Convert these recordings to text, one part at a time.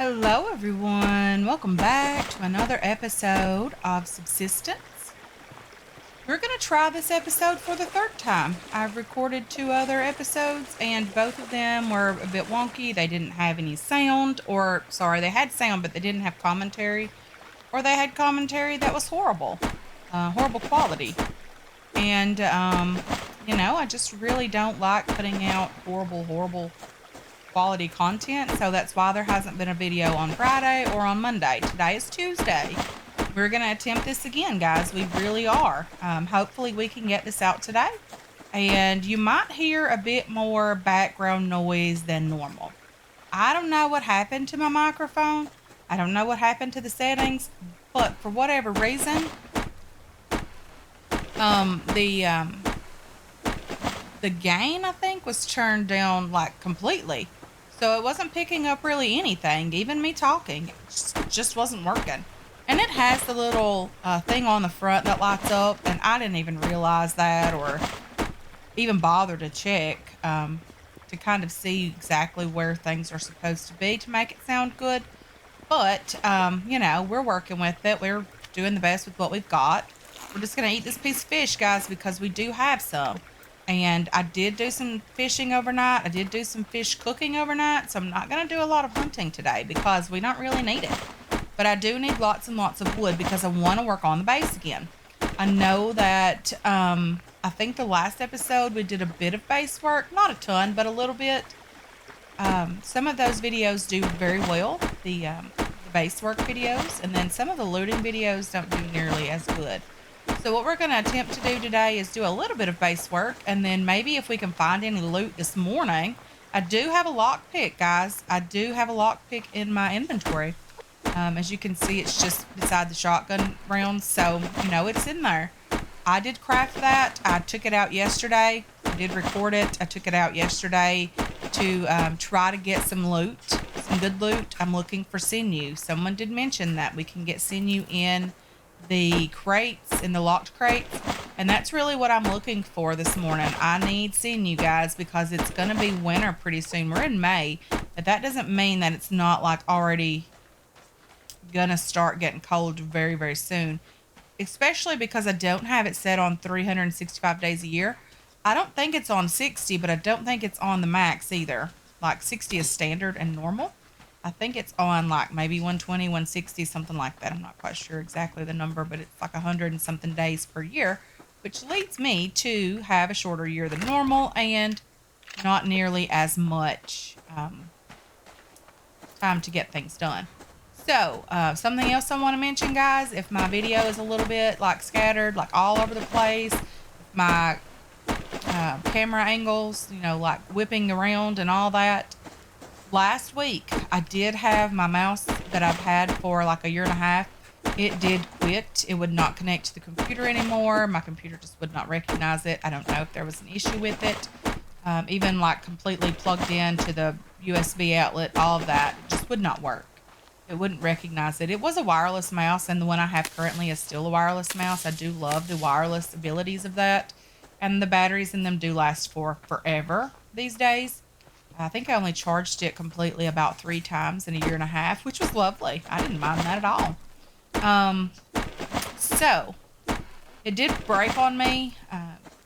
Hello, everyone. Welcome back to another episode of Subsistence. We're going to try this episode for the third time. I've recorded two other episodes, and both of them were a bit wonky. They didn't have any sound, or sorry, they had sound, but they didn't have commentary, or they had commentary that was horrible, horrible quality. And, I just really don't like putting out horrible quality content. So that's why there hasn't been a video on Friday or on Monday. Today is Tuesday. We're going to attempt this again, guys. We really are. Hopefully, we can get this out today. And you might hear a bit more background noise than normal. I don't know what happened to my microphone. I don't know what happened to the settings, but for whatever reason, um, the um, the gain I think was turned down like completely. So it wasn't picking up really anything, even me talking. It just wasn't working. And it has the little thing on the front that lights up, and I didn't even realize that or even bother to check to kind of see exactly where things are supposed to be to make it sound good. But, we're working with it. We're doing the best with what we've got. We're just going to eat this piece of fish, guys, because we do have some. And I did do some fishing overnight. I did do some fish cooking overnight. So I'm not going to do a lot of hunting today because we don't really need it. But I do need lots and lots of wood because I want to work on the base again. I know that I think the last episode we did a bit of base work. Not a ton, but a little bit. Some of those videos do very well, the base work videos, and then some of the looting videos don't do nearly as good. So what we're going to attempt to do today is do a little bit of base work, and then maybe if we can find any loot this morning. I do have a lockpick, guys. I do have a lockpick in my inventory. As you can see, it's just beside the shotgun rounds, so it's in there. I did craft that. I took it out yesterday. I did record it. I took it out yesterday to try to get some loot, some good loot. I'm looking for sinew. Someone did mention that we can get sinew in the crates, in the locked crates. And that's really what I'm looking for this morning. I need sinew, guys, because it's going to be winter pretty soon. We're in May, but that doesn't mean that it's not like already going to start getting cold very, very soon. Especially because I don't have it set on 365 days a year. I don't think it's on 60, but I don't think it's on the max either. Like 60 is standard and normal. I think it's on like maybe 120, 160, something like that. I'm not quite sure exactly the number, but it's like 100 and something days per year, which leads me to have a shorter year than normal and not nearly as much time to get things done. So, something else I want to mention, guys, if my video is a little bit like scattered, like all over the place, my camera angles, like whipping around and all that. Last week, I did have my mouse that I've had for like a year and a half. It did quit. It would not connect to the computer anymore. My computer just would not recognize it. I don't know if there was an issue with it. Even like completely plugged into the USB outlet, all of that just would not work. It wouldn't recognize it. It was a wireless mouse, and the one I have currently is still a wireless mouse. I do love the wireless abilities of that, and the batteries in them do last for forever these days. I think I only charged it completely about 3 times in a year and a half, which was lovely. I didn't mind that at all. Um, so it did break on me.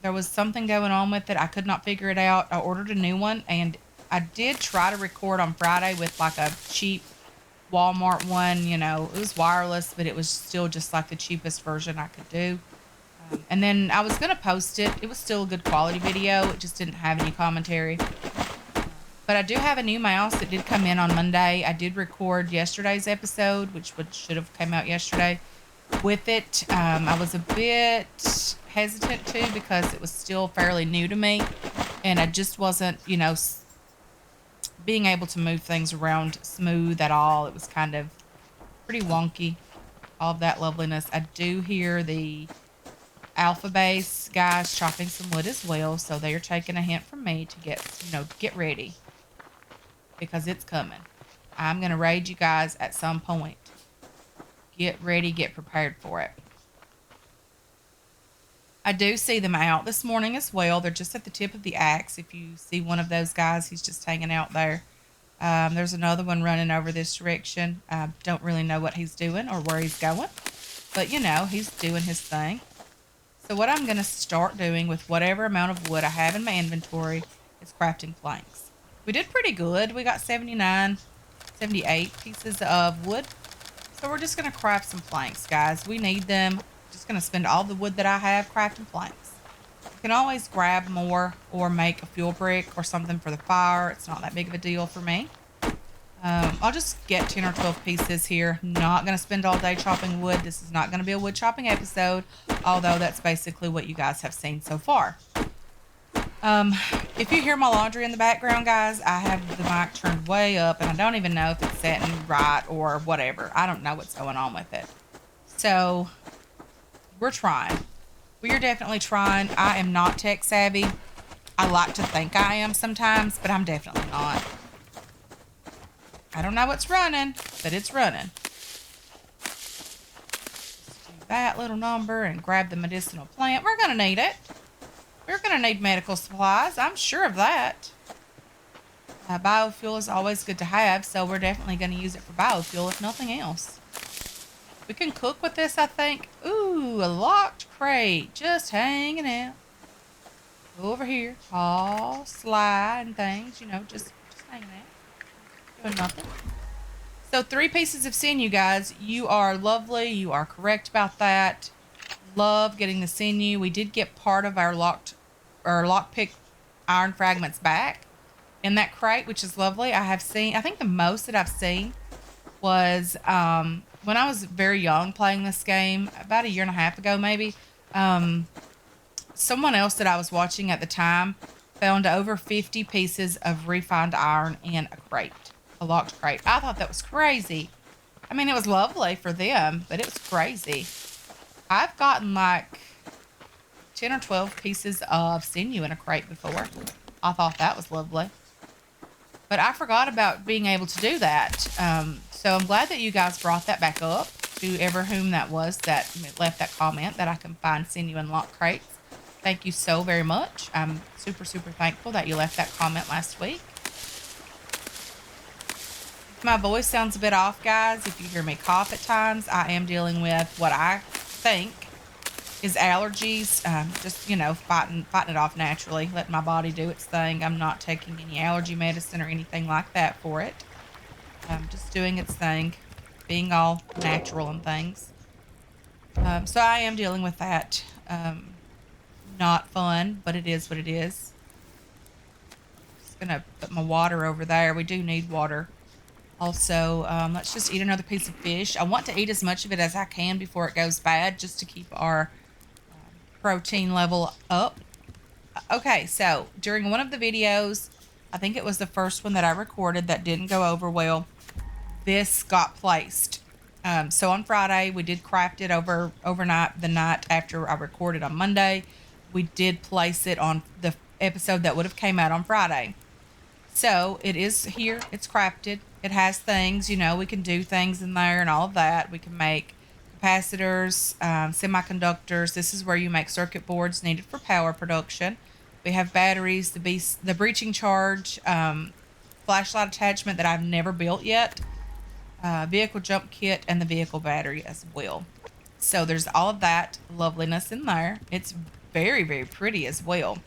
There was something going on with it. I could not figure it out. I ordered a new one, and I did try to record on Friday with like a cheap Walmart one. It was wireless, but it was still just like the cheapest version I could do. And then I was going to post it. It was still a good quality video. It just didn't have any commentary. But I do have a new mouse. It did come in on Monday. I did record yesterday's episode, which should have come out yesterday. With it, I was a bit hesitant to because it was still fairly new to me. And I just wasn't, being able to move things around smooth at all. It was kind of pretty wonky. All of that loveliness. I do hear the alpha base guys chopping some wood as well. So they are taking a hint from me to get ready because it's coming. I'm going to raid you guys at some point. Get ready, get prepared for it. I do see them out this morning as well. They're just at the tip of the axe. If you see one of those guys, he's just hanging out there. There's another one running over this direction. I don't really know what he's doing or where he's going, but you know, he's doing his thing. So what I'm going to start doing with whatever amount of wood I have in my inventory is crafting planks. We did pretty good. We got 79, 78 pieces of wood. So we're just going to craft some planks, guys. We need them. Just going to spend all the wood that I have crafting planks. You can always grab more or make a fuel brick or something for the fire. It's not that big of a deal for me. I'll just get 10 or 12 pieces here. Not going to spend all day chopping wood. This is not going to be a wood chopping episode, although that's basically what you guys have seen so far. If you hear my laundry in the background, guys, I have the mic turned way up, and I don't even know if it's setting right or whatever. I don't know what's going on with it. So, we're trying. We are definitely trying. I am not tech savvy. I like to think I am sometimes, but I'm definitely not. I don't know what's running, but it's running. Let's do that little number and grab the medicinal plant. We're going to need it. We're going to need medical supplies. I'm sure of that. Biofuel is always good to have, so we're definitely going to use it for biofuel, if nothing else. We can cook with this, I think. Ooh, a locked crate. Just hanging out. Over here. All sly and things, you know, just hanging out. Doing nothing. So 3 pieces of sinew, guys. You are lovely. You are correct about that. Love getting the sinew. We did get part of our lockpick iron fragments back in that crate, which is lovely. I think the most that I've seen was when I was very young playing this game, about a year and a half ago maybe. Someone else that I was watching at the time found over 50 pieces of refined iron in a crate. A locked crate. I thought that was crazy. I mean, it was lovely for them, but it was crazy. I've gotten like 10 or 12 pieces of sinew in a crate before. I thought that was lovely. But I forgot about being able to do that. So I'm glad that you guys brought that back up, to ever whom that was that left that comment that I can find sinew in locked crates. Thank you so very much. I'm super, super thankful that you left that comment last week. My voice sounds a bit off, guys. If you hear me cough at times, I am dealing with what I think is allergies. Just, you know, fighting it off naturally, letting my body do its thing. I'm not taking any allergy medicine or anything like that for it. Just doing its thing, being all natural and things. So I am dealing with that. Not fun, but it is what it is. Just gonna put my water over there. We do need water. Also, let's just eat another piece of fish. I want to eat as much of it as I can before it goes bad, just to keep our protein level up. Okay, so during one of the videos, I think it was the first one that I recorded that didn't go over well, this got placed. So on Friday, we did craft it overnight, the night after I recorded on Monday. We did place it on the episode that would have came out on Friday. So it is here. It's crafted. It has things, you know, we can do things in there and all of that. We can make capacitors, semiconductors. This is where you make circuit boards needed for power production. We have batteries, the breaching charge, flashlight attachment that I've never built yet, vehicle jump kit, and the vehicle battery as well. So there's all of that loveliness in there. It's very, very pretty as well.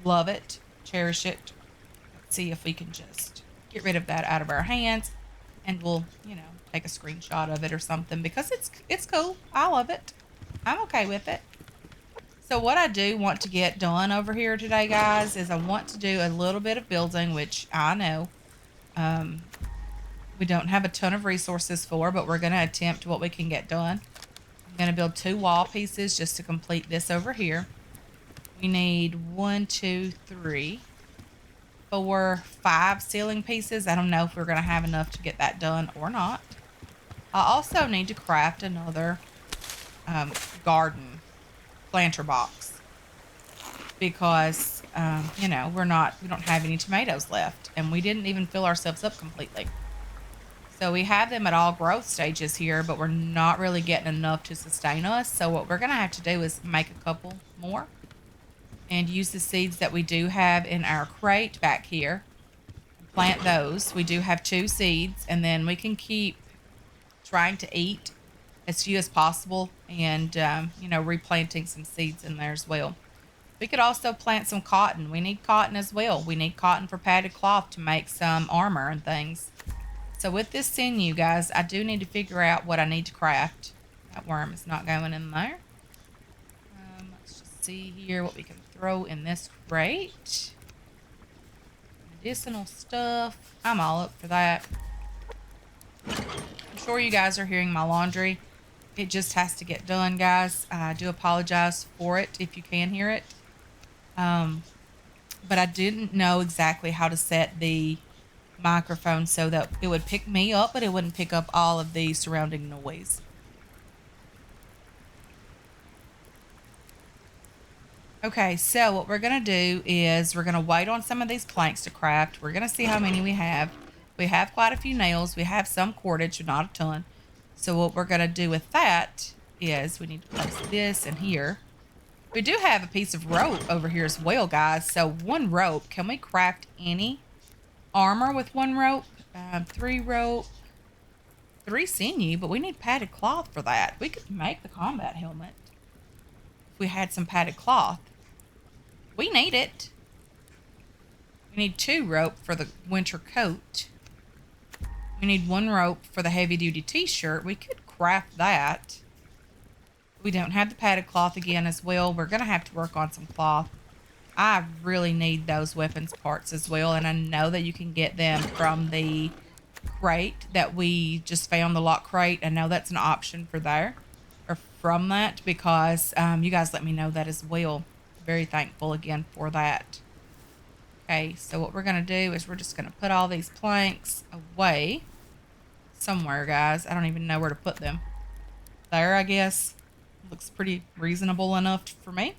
Love it. Cherish it. Let's see if we can just get rid of that out of our hands, and we'll, you know, take a screenshot of it or something, because it's cool. I love it. I'm okay with it. So what I do want to get done over here today, guys, is I want to do a little bit of building, which I know we don't have a ton of resources for, but we're going to attempt what we can get done. I'm going to build 2 wall pieces just to complete this over here. We need 1, 2, 3, 4, 5 ceiling pieces. I don't know if we're going to have enough to get that done or not. I also need to craft another garden planter box, because you know, we don't have any tomatoes left, and we didn't even fill ourselves up completely. So we have them at all growth stages here, but we're not really getting enough to sustain us. So what we're gonna have to do is make a couple more and use the seeds that we do have in our crate back here. I'm plant those. We do have 2 seeds, and then we can keep trying to eat as few as possible and, replanting some seeds in there as well. We could also plant some cotton. We need cotton as well. We need cotton for padded cloth to make some armor and things. So with this sinew, guys, I do need to figure out what I need to craft. That worm is not going in there. Let's just see here what we can throw in this crate. Medicinal stuff. I'm all up for that. I'm sure you guys are hearing my laundry. It just has to get done, guys. I do apologize for it if you can hear it. But I didn't know exactly how to set the microphone so that it would pick me up, but it wouldn't pick up all of the surrounding noise. Okay, so what we're going to do is we're going to wait on some of these planks to craft. We're going to see how many we have. We have quite a few nails. We have some cordage, but not a ton. So what we're going to do with that is we need to place this in here. We do have a piece of rope over here as well, guys. So 1 rope. Can we craft any armor with 1 rope? 3 rope. 3 sinew, but we need padded cloth for that. We could make the combat helmet if we had some padded cloth. We need it. We need 2 rope for the winter coat. We need 1 rope for the heavy duty t-shirt. We could craft that. We don't have the padded cloth again as well. We're going to have to work on some cloth. I really need those weapons parts as well. And I know that you can get them from the crate that we just found, the lock crate. I know that's an option for there or from that because you guys let me know that as well. Very thankful again for that. Okay, so what we're going to do is we're just going to put all these planks away somewhere, guys. I don't even know where to put them. There, I guess. Looks pretty reasonable enough for me.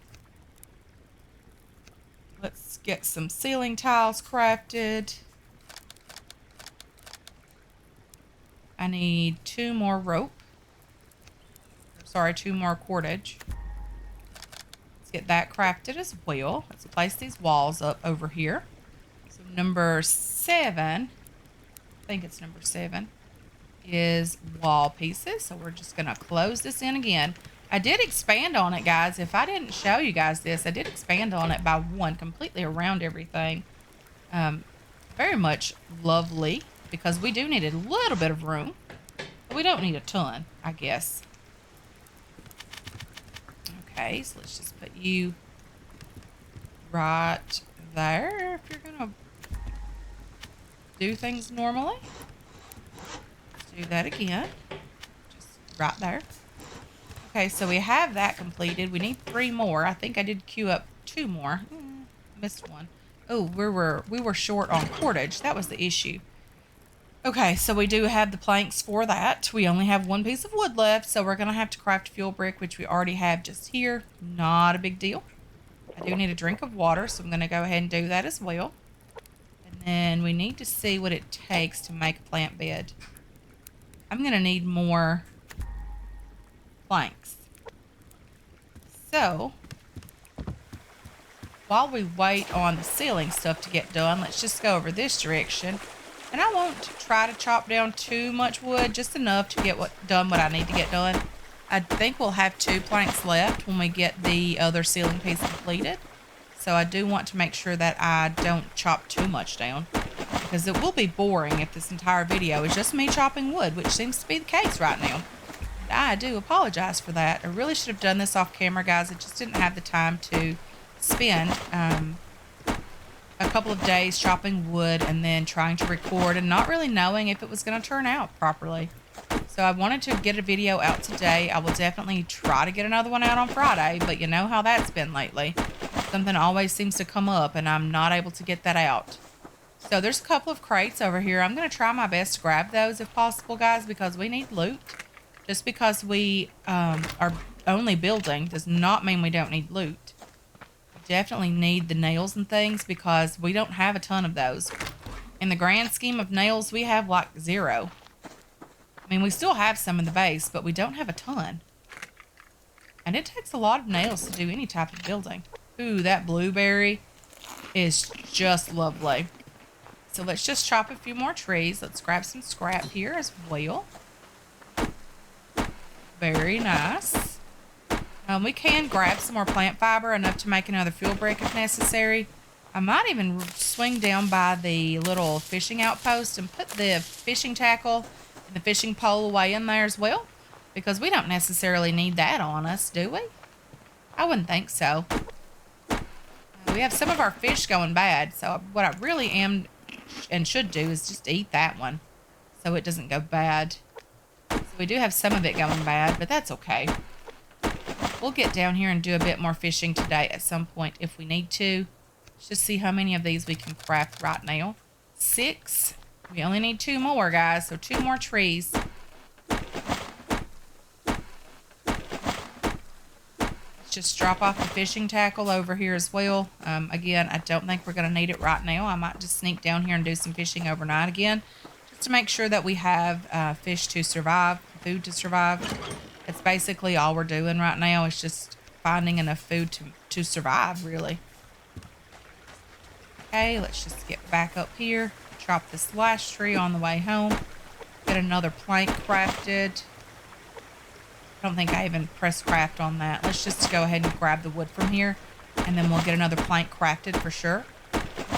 Let's get some ceiling tiles crafted. I need 2 more rope. Sorry, 2 more cordage. Let's get that crafted as well. Let's place these walls up over here. So number 7, I think it's number 7, is wall pieces. So we're just going to close this in again. I did expand on it, guys. If I didn't show you guys this, I did expand on it by 1 completely around everything. Very much lovely because we do need a little bit of room, but we don't need a ton, I guess. Okay, so let's just put you right there if you're gonna do things normally. Let's do that again. Just right there. Okay, so we have that completed. We need 3 more. I think I did queue up 2 more. Missed 1. Oh, we were short on cordage. That was the issue. Okay, so we do have the planks for that. We only have 1 piece of wood left, so we're going to have to craft fuel brick, which we already have just here. Not a big deal. I do need a drink of water, so I'm going to go ahead and do that as well. And then we need to see what it takes to make a plant bed. I'm going to need more planks. So, while we wait on the ceiling stuff to get done, let's just go over this direction. And I won't try to chop down too much wood, just enough to get what I need to get done. I think we'll have 2 planks left when we get the other ceiling piece completed. So I do want to make sure that I don't chop too much down, because it will be boring if this entire video is just me chopping wood, which seems to be the case right now. And I do apologize for that. I really should have done this off camera, guys. I just didn't have the time to spend a couple of days chopping wood and then trying to record and not really knowing if it was going to turn out properly. So I wanted to get a video out today. I will definitely try to get another one out on Friday, but you know how that's been lately. Something always seems to come up and I'm not able to get that out. So there's a couple of crates over here. I'm going to try my best to grab those if possible, guys, because we need loot. Just because we are only building does not mean we don't need loot. Definitely need the nails and things because we don't have a ton of those. In the grand scheme of nails, we have like 0. I mean, we still have some in the base, but we don't have a ton. And it takes a lot of nails to do any type of building. Ooh, that blueberry is just lovely. So let's just chop a few more trees. Let's grab some scrap here as well. Very nice. We can grab some more plant fiber, enough to make another fuel brick if necessary. I might even swing down by the little fishing outpost and put the fishing tackle and the fishing pole away in there as well, because we don't necessarily need that on us, do we? I wouldn't think so. We have some of our fish going bad, so what I really am and should do is just eat that one so it doesn't go bad. So we do have some of it going bad, but that's okay. We'll get down here and do a bit more fishing today at some point if we need to. Let's just see how many of these we can craft right now. 6. We only need 2 more, guys, so 2 more trees. Just drop off the fishing tackle over here as well. Again, I don't think we're going to need it right now. I might just sneak down here and do some fishing overnight again, just to make sure that we have fish to survive, food to survive. It's basically all we're doing right now is just finding enough food to survive, really. Okay, let's just get back up here. Chop this last tree on the way home. Get another plank crafted. I don't think I even pressed craft on that. Let's just go ahead and grab the wood from here, and then we'll get another plank crafted for sure.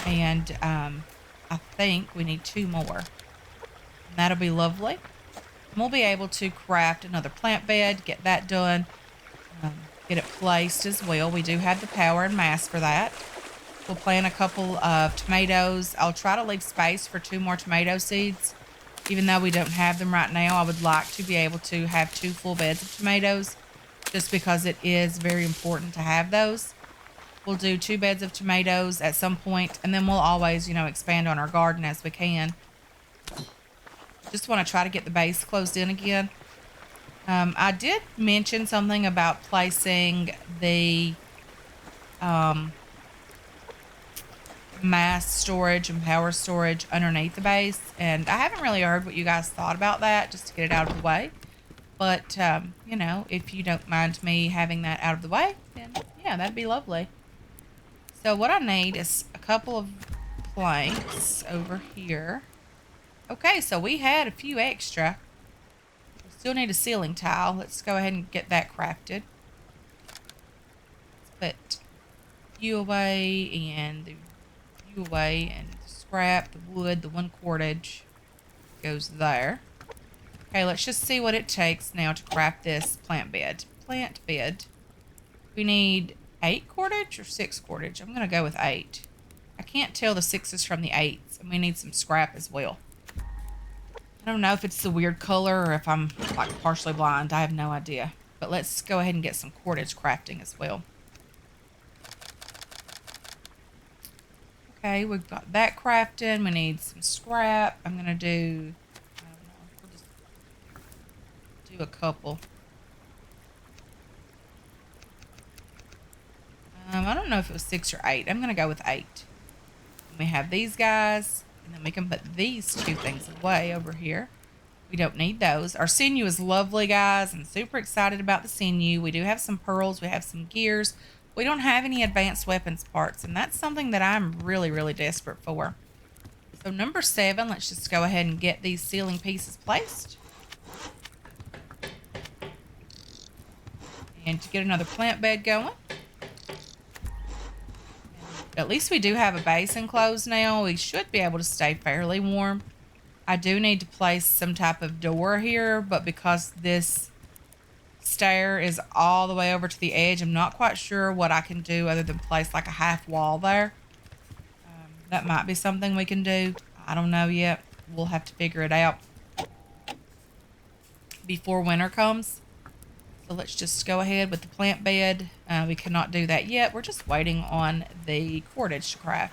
And I think we need 2 more. And that'll be lovely. And we'll be able to craft another plant bed, get that done, get it placed as well. We do have the power and mass for that. We'll plant a couple of tomatoes. I'll try to leave space for 2 more tomato seeds. Even though we don't have them right now, I would like to be able to have 2 full beds of tomatoes, just because it is very important to have those. We'll do 2 beds of tomatoes at some point, and then we'll always, expand on our garden as we can. Just want to try to get the base closed in again. I did mention something about placing the mass storage and power storage underneath the base, and I haven't really heard what you guys thought about that, just to get it out of the way. But if you don't mind me having that out of the way, then yeah, that'd be lovely. So what I need is a couple of planks over here. Okay, so we had a few extra. We still need a ceiling tile. Let's go ahead and get that crafted. Let's put you away and the away, and the scrap, the wood, the 1 cordage goes there. Okay, let's just see what it takes now to craft this plant bed. We need 8 cordage or 6 cordage. I'm gonna go with 8. I can't tell the 6s from the 8s, and we need some scrap as well. I don't know if it's the weird color or if I'm like partially blind. I have no idea, but let's go ahead and get some cordage crafting as well. Okay, we've got that crafted. We need some scrap. I'm going to do, I don't know, we'll just do a couple. I don't know if it was 6 or 8. I'm going to go with 8. And we have these guys, and then we can put these 2 things away over here. We don't need those. Our sinew is lovely, guys. I'm super excited about the sinew. We do have some pearls. We have some gears. We don't have any advanced weapons parts, and that's something that I'm really, really desperate for. So number 7, let's just go ahead and get these ceiling pieces placed. And to get another plant bed going. At least we do have a base enclosed now. We should be able to stay fairly warm. I do need to place some type of door here, but because this stair is all the way over to the edge, I'm not quite sure what I can do other than place like a half wall there. That might be something we can do. I don't know yet. We'll have to figure it out before winter comes. So let's just go ahead with the plant bed. We cannot do that yet. We're just waiting on the cordage to craft.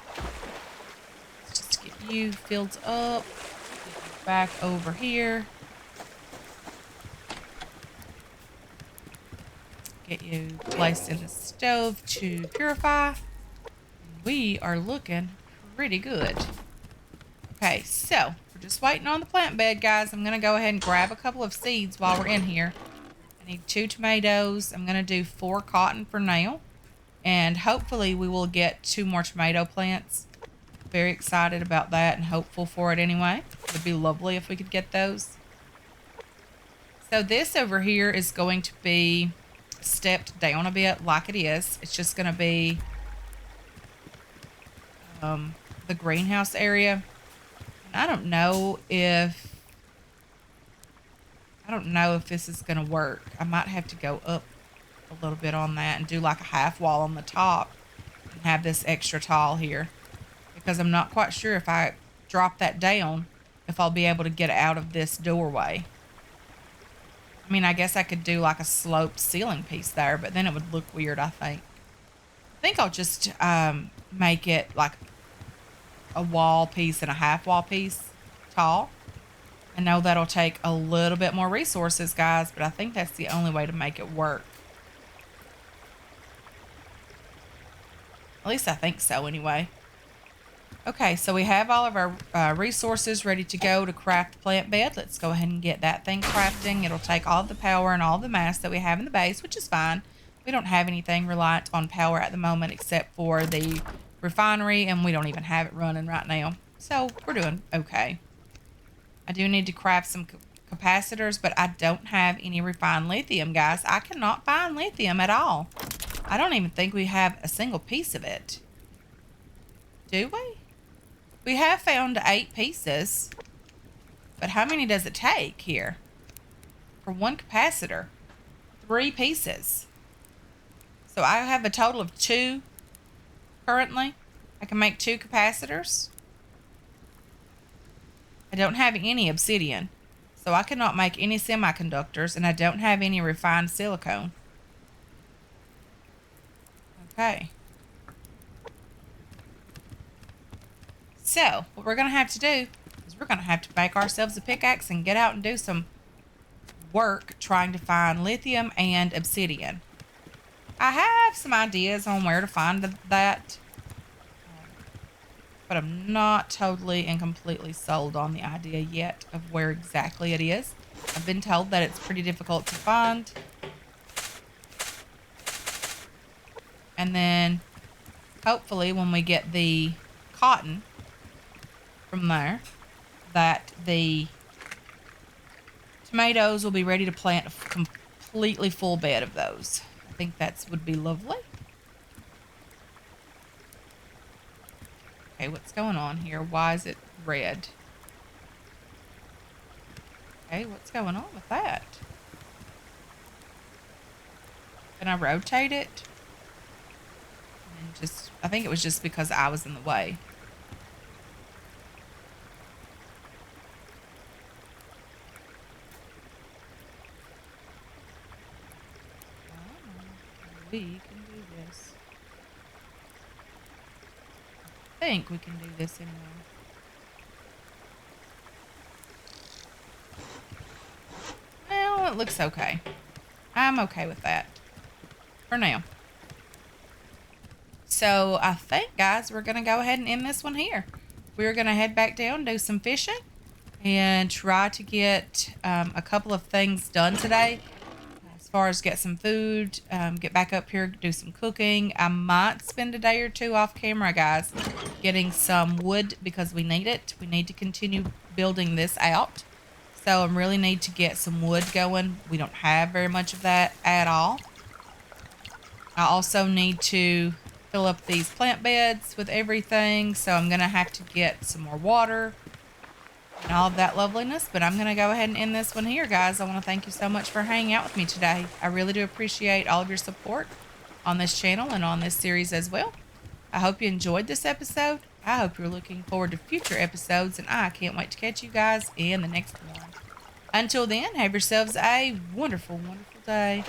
Let's just get you filled up. Get back over here. Get you placed in the stove to purify. We are looking pretty good. Okay, so we're just waiting on the plant bed, guys. I'm going to go ahead and grab a couple of seeds while we're in here. I need 2 tomatoes. I'm going to do 4 cotton for now. And hopefully we will get 2 more tomato plants. Very excited about that and hopeful for it anyway. It would be lovely if we could get those. So this over here is going to be stepped down a bit like it is. It's just going to be the greenhouse area. And I don't know if this is going to work. I might have to go up a little bit on that and do like a half wall on the top and have this extra tall here, because I'm not quite sure if I drop that down if I'll be able to get out of this doorway. I mean, I guess I could do like a sloped ceiling piece there, but then it would look weird, I think. I think I'll just make it like a wall piece and a half wall piece tall. I know that'll take a little bit more resources, guys, but I think that's the only way to make it work. At least I think so anyway. Okay, so we have all of our resources ready to go to craft the plant bed. Let's go ahead and get that thing crafting. It'll take all of the power and all the mass that we have in the base, which is fine. We don't have anything reliant on power at the moment except for the refinery, and we don't even have it running right now. So we're doing okay. I do need to craft some capacitors, but I don't have any refined lithium, guys. I cannot find lithium at all. I don't even think we have a single piece of it. Do we? We have found 8 pieces. But how many does it take here? For one capacitor. 3 pieces. So I have a total of 2 currently. I can make 2 capacitors. I don't have any obsidian, so I cannot make any semiconductors, and I don't have any refined silicone. Okay. So, what we're going to have to do is we're going to have to make ourselves a pickaxe and get out and do some work trying to find lithium and obsidian. I have some ideas on where to find that, but I'm not totally and completely sold on the idea yet of where exactly it is. I've been told that it's pretty difficult to find. And then hopefully when we get the cotton from there, that the tomatoes will be ready to plant a completely full bed of those. I think that would be lovely. Okay, what's going on here? Why is it red? Okay, what's going on with that? Can I rotate it? And just, I think it was just because I was in the way. Oh, we can do this. I think we can do this anyway. Well, it looks okay. I'm okay with that for now. So I think, guys, we're going to go ahead and end this one here. We're going to head back down, do some fishing, and try to get a couple of things done today. As far as get some food, get back up here, do some cooking. I might spend a day or 2 off camera, guys, getting some wood because we need it. We need to continue building this out. So I really need to get some wood going. We don't have very much of that at all. I also need to fill up these plant beds with everything. So I'm going to have to get some more water and all of that loveliness. But I'm going to go ahead and end this one here, guys. I want to thank you so much for hanging out with me today. I really do appreciate all of your support on this channel and on this series as well. I hope you enjoyed this episode. I hope you're looking forward to future episodes, and I can't wait to catch you guys in the next one. Until then, have yourselves a wonderful, wonderful day.